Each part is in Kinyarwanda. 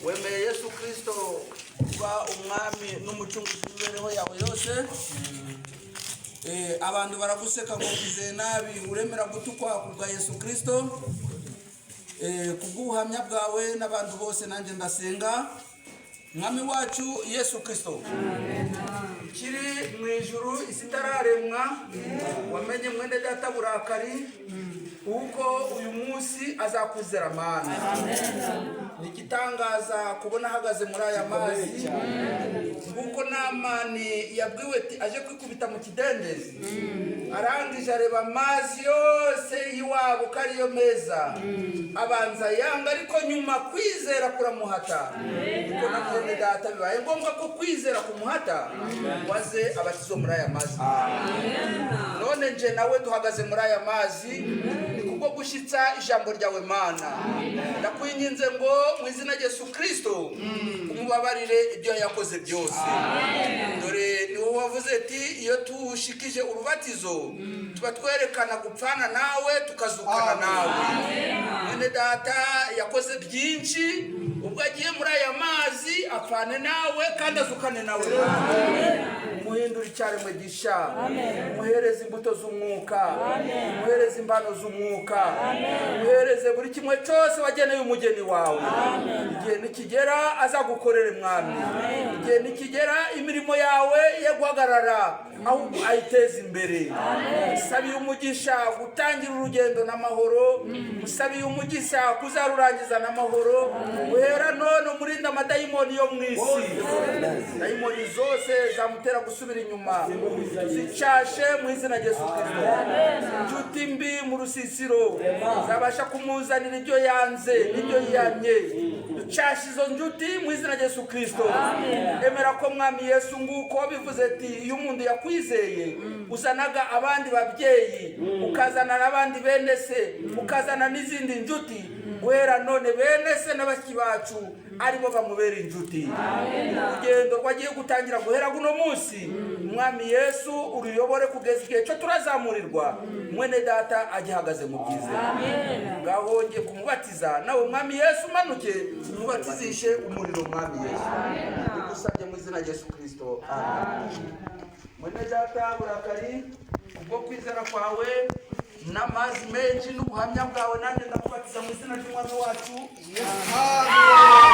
Wemeye Yesu Kristo kuba umwami n'umucunguzi w'imibereho yawe yose. Abantu baraguseka ngo ugize nabi, uremera gutukwa kubwa Yesu Kristo. Kubw'ubuhamya bwawe n'abantu bose nanjye ndasenga. Mwami wacu Yesu Kristo, kiri mu ijuru isitararemwa, wamenye mwene data burakari uko uyu munsi azakuzera mana. Nikitangaza kubona hagaze muri aya mazi, kuko Namani yabwiwe ati aje kwikubita mu kidendezi, arangije areba amazi yose iwabo kariyo meza, abanza yanga, ariko nyuma kwizera kuramuhata. Kuko na mwene data bibaye ngombwa ko kwizera kumuhata waze abatizo muri aya mazi. None nje nawe duhagaze muri aya mazi kubwo gushitsa ijambo ryawe mana. Ndakwinginze ngo mu izina rya Yesu Kristo umubabarire ibyo yakoze byose. Dore ni wowe wavuze ati iyo tushikije urubatizo tuba twerekana gupfana nawe tukazukana nawe. Mwene data yakoze byinshi, ubwo agiye muri aya mazi apfane nawe kandi azukane nawe. Muhindura icyaremwe gisha, muhereze imbuto z'umwuka, muhereze impano z'umwuka, muhereze buri kimwe cyose wageneye umugeni wawe. Igihe nikigera azagukorere mwami, igihe nikigera imirimo yawe ye guhagarara ahubwo ayiteze imbere. Musabiye umugisha gutangira urugendo n'amahoro, musabiye umugisha kuzarurangiza n'amahoro. Uhera none umurinda amadayimoni yo mu isi, dayimoni zose zamutera gusubira inyuma zicashe mu izina rya Yesu Kristo. Inshuti mbi mu rusisiro zabasha kumuzanira ibyo yanze n'ibyo yiyamye, ducashe izo njuti mu izina rya Yesu Kristo. Emera ko mwami Yesu nguko wabivuze ati iyo umuntu yakwizeye uzanaga abandi babyeyi, ukazana n'abandi bene se, ukazana n'izindi njuti. Guhera none bene se n'abashiki bacu aribo bamubera injuti. Urugendo rwagiye gutangira guhera guno munsi, mwami Yesu uruyobore kugeza igihe cyo turazamurirwa mwene data agihagaze mu byiza. Ngaho ngiye kumubatiza nawe mwami Yesu manuke umubatizishe umuriro mwami Yesu. Tugusabye mu izina rya Yesu Kristo. Mwene data burakari ubwo kwizera kwawe n'amazi menshi n'ubuhamya bwawe, nanjye ndakubatiza mu izina ry'umwami wacu Yesu.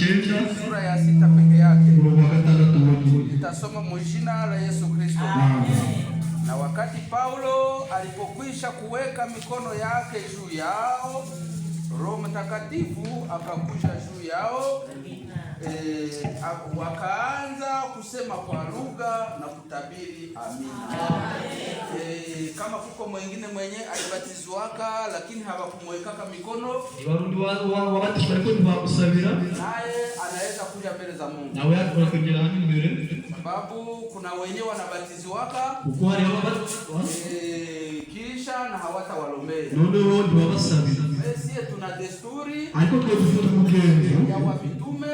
sura ya 6 peke yake. Nitasoma mjina la Yesu Kristo. Na wakati Paulo alipokwisha kuweka mikono yake juu yao, Roho Mtakatifu akakuja juu yao, wakaanza kusema kwa lugha na kutabiri. Amina. Kama kuko mwingine mwenye alibatizwaka lakini hawakumwekaka mikono, naye anaweza kuja mbele za Mungu. Sababu kuna wenye wanabatizwaka kisha na hawatawalombea. Sisi tuna desturi ya wamitume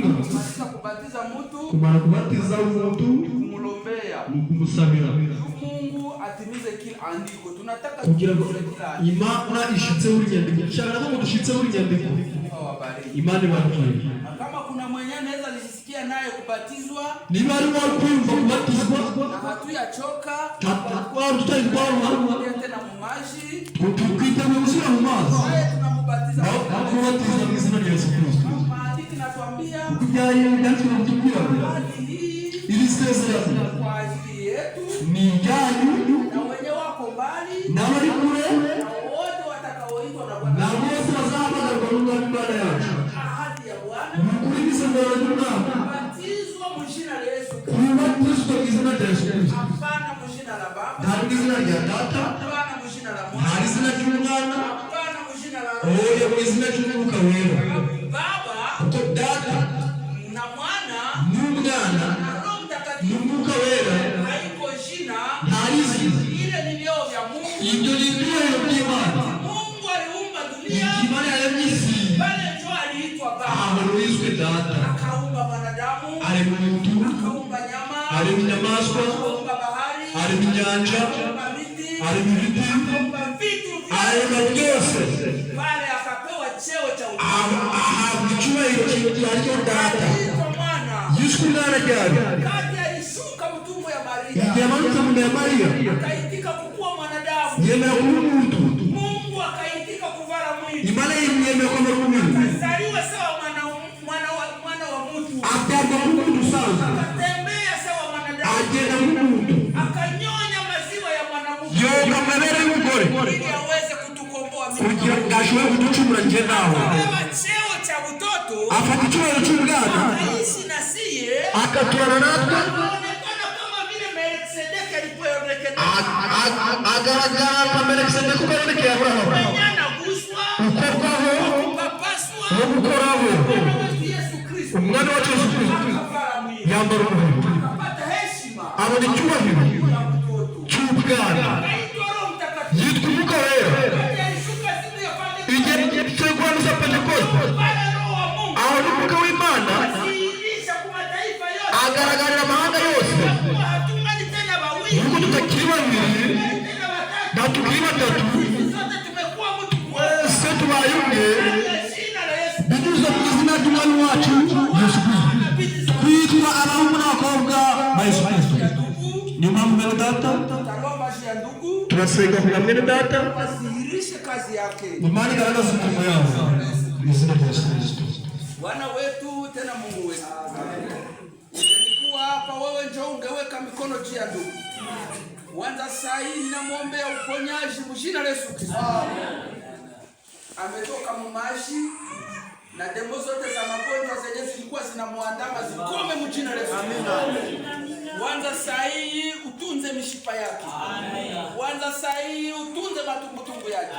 kumaliza kubatiza mtu kumulombea Mungu atimize kila andiko. Tunataka kugira ngo Imana ishitse urunyandiko. Shaka ko dushitse urunyandiko. Imana ibaruye. Kama kuna mwenye anaweza nisikia naye kubatizwa, niba ari wao kwimba kubatizwa na hatuyachoka, kwa tutaitwa tena mu maji, tukita muzira mu mazi, tunamubatiza mu izina rya Yesu Kristo. Maandiko natuambia kujaye ndani tunamtukia ili sasa kwa ajili yetu ni yanyu na wenye wako mbali na wali kule na wote watakaoitwa na Bwana na wote wazaba na Bwana baada yake. Ahadi ya Bwana mkuliza ndio tunao batizwa mjina la Yesu Kristo. Kubatizwa kwa jina la Yesu Kristo. Hapana mjina la Baba, na jina la Tata, hapana mjina la Mwana, na jina la Mwana, hapana mjina la Roho. Kwa jina la Mungu wewe. Baba Kwa Tata na Mwana Mungu na Roho Mtakatifu. Mungu wewe. Haiko jina Halisi. Ile ni leo vya Mungu. Ndio ndio Imani. Mungu aliumba dunia. Imani ya Yesu. Pale ndio aliitwa Baba. Aloizwe Tata. Akaumba wanadamu. Alimuumba Akaumba nyama. Alimunyamaswa. Akaumba bahari. Alimunyanja. Akaumba miti. Alimuvitu. Akaumba vitu Alimunyose. Pale akapewa cheo cha Ahabichwa hiyo Tata. Yesu ndana jari. Kati alishuka mtumbo ya Maria. Ndiamanta mwana ya Maria. Akaitika kukuwa mwanadamu. Yema kumuntu. Mungu akaitika kuvala mwili. Imana yeme kwa mwana. Akazaliwa sawa mwana wa mtu. Akaba mtu sawa. Akatembea sawa mwanadamu. Ajena mtu. Akanyonya maziwa ya mwanamke. Yo kamerere mkore. Ili aweze kutukomboa mimi. Kugira gashwe kutuchumura nje nawe. Akapewa cheo cha utoto. Afatichwa chumgana. Akaishi na siye. Akatwara natwe. Anaonekana kama vile Melkisedeki alipoonekana. Agaragara kama Melkisedeki kuonekana Abrahamu. Anaguswa. Ukokaho. Kupapaswa. Ukoraho. Yesu Kristo. Umwana wa Yesu Kristo. Yambara umuntu. Akapata heshima. Abonichwa hivi. Chumgana. Yitwa wewe. Ije kwa nusa Pentecost. Aho w'Imana agaragarira amahanga yose. Nuko tutakiri babiri na tukiri batatu wese tubaye umwe binyuze mu izina ry'Umwami wacu Yesu Kristo. Twitwa abahungu n'abakobwa ba Yesu Kristo. Ni mpamvu mbere Data turasenga kugira mwene Data asihirishe kazi yake. Imana igaragaza umurimo yawe mu izina rya Yesu Kristo. Bwana wetu tena Mungu wetu. Ungelikuwa hapa wewe njoo ungeweka mikono juu ya ndugu. Kwanza saa hii ninamwombea uponyaji mjina la Yesu Kristo. Ametoka mumashi na demo zote za magonjwa zenye zilikuwa zinamuandama zikome mjina la Yesu. Amina. Kwanza saa hii utunze mishipa yake. Kwanza saa hii utunze matumbutumbu yake.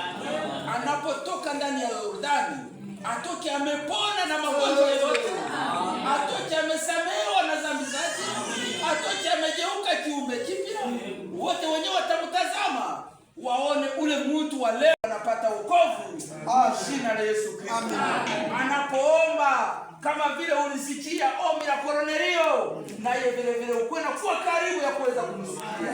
Anapotoka ndani ya Yordani atoke amepona na magonjwa yote. Atoke amesamehewa na dhambi zake. Atoke amegeuka kiumbe kipya. Wote wenyewe watamtazama waone ule mtu wa leo anapata wokovu. Jina la Yesu Kristo. Anapoomba kama vile ulisikia ombi la Kornelio, naye vile vile ukuwe na kuwa karibu ya kuweza kumsikia.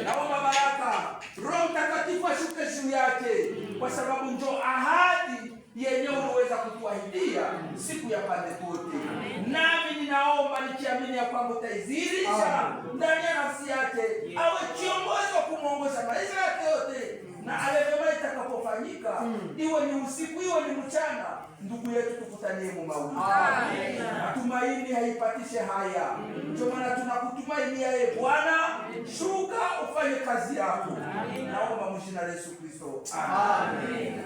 Naomba baraka Roho Mtakatifu ashuke juu yake, kwa sababu ndio ahadi yenyewe uliweza kutuahidia siku ya Pentekoste. Nami ninaomba nikiamini ya kwamba utaizirisha ndani ya nafsi yake, awe kiongozi wa kumwongoza maisha yake yote, na alevema itakapofanyika, iwe ni usiku iwe ni mchana, ndugu yetu tukutanie mu mawili. Matumaini haipatishe haya. Ndio maana tunakutumainia Bwana, shuka ufanye kazi yako. Naomba mjina la Yesu Kristo. Amen.